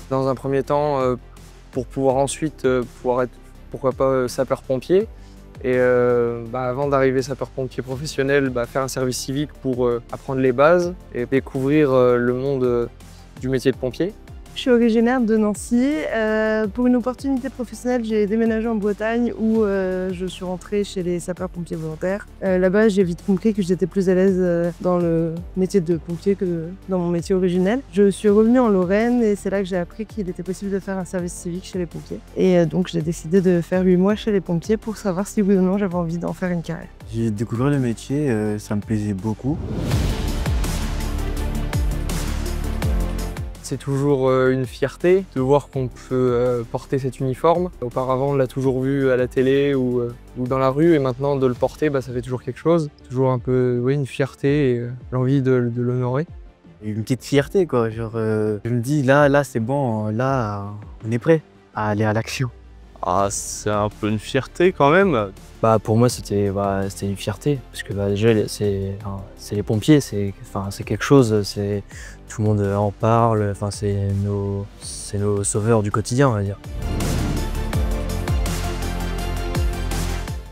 Dans un premier temps, pour pouvoir ensuite pouvoir être, pourquoi pas, sapeur-pompier. Et avant d'arriver sapeur-pompier professionnel, faire un service civique pour apprendre les bases et découvrir le monde du métier de pompier. Je suis originaire de Nancy. Pour une opportunité professionnelle, j'ai déménagé en Bretagne où je suis rentrée chez les sapeurs-pompiers volontaires. Là-bas, j'ai vite compris que j'étais plus à l'aise dans le métier de pompier que dans mon métier originel. Je suis revenue en Lorraine et c'est là que j'ai appris qu'il était possible de faire un service civique chez les pompiers. Et donc, j'ai décidé de faire 8 mois chez les pompiers pour savoir si oui ou non j'avais envie d'en faire une carrière. J'ai découvert le métier, ça me plaisait beaucoup. C'est toujours une fierté de voir qu'on peut porter cet uniforme. Auparavant, on l'a toujours vu à la télé ou dans la rue, et maintenant de le porter, ça fait toujours quelque chose. Toujours un peu, une fierté et l'envie de l'honorer. Une petite fierté, quoi. Genre, je me dis, là, c'est bon, là, on est prêt à aller à l'action. Ah, c'est un peu une fierté quand même. Pour moi, c'était une fierté, parce que déjà, c'est les pompiers, c'est quelque chose, tout le monde en parle, c'est nos sauveurs du quotidien, on va dire.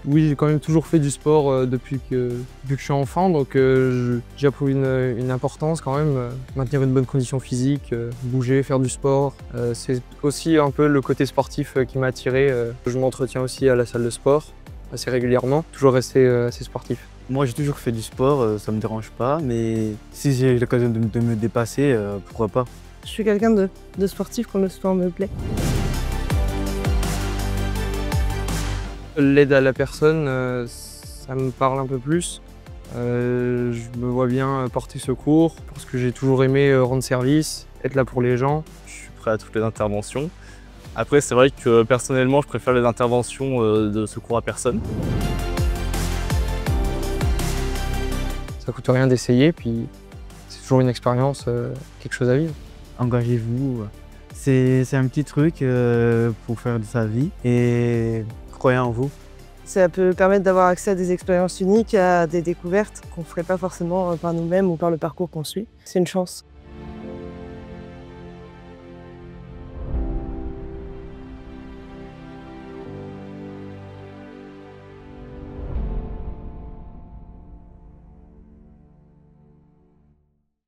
Oui, j'ai quand même toujours fait du sport depuis que je suis enfant, donc j'ai appris une importance quand même, maintenir une bonne condition physique, bouger, faire du sport. C'est aussi un peu le côté sportif qui m'a attiré. Je m'entretiens aussi à la salle de sport assez régulièrement, toujours rester assez sportif. Moi, j'ai toujours fait du sport, ça me dérange pas, mais si j'ai l'occasion de me dépasser, pourquoi pas. Je suis quelqu'un de sportif quand le sport me plaît. L'aide à la personne, ça me parle un peu plus. Je me vois bien porter secours parce que j'ai toujours aimé rendre service, être là pour les gens. Je suis prêt à toutes les interventions. Après, c'est vrai que personnellement, je préfère les interventions de secours à personne. Ça coûte rien d'essayer, puis c'est toujours une expérience, quelque chose à vivre. Engagez-vous, c'est un petit truc pour faire de sa vie et croyez en vous. Ça peut permettre d'avoir accès à des expériences uniques, à des découvertes qu'on ne ferait pas forcément par nous-mêmes ou par le parcours qu'on suit. C'est une chance.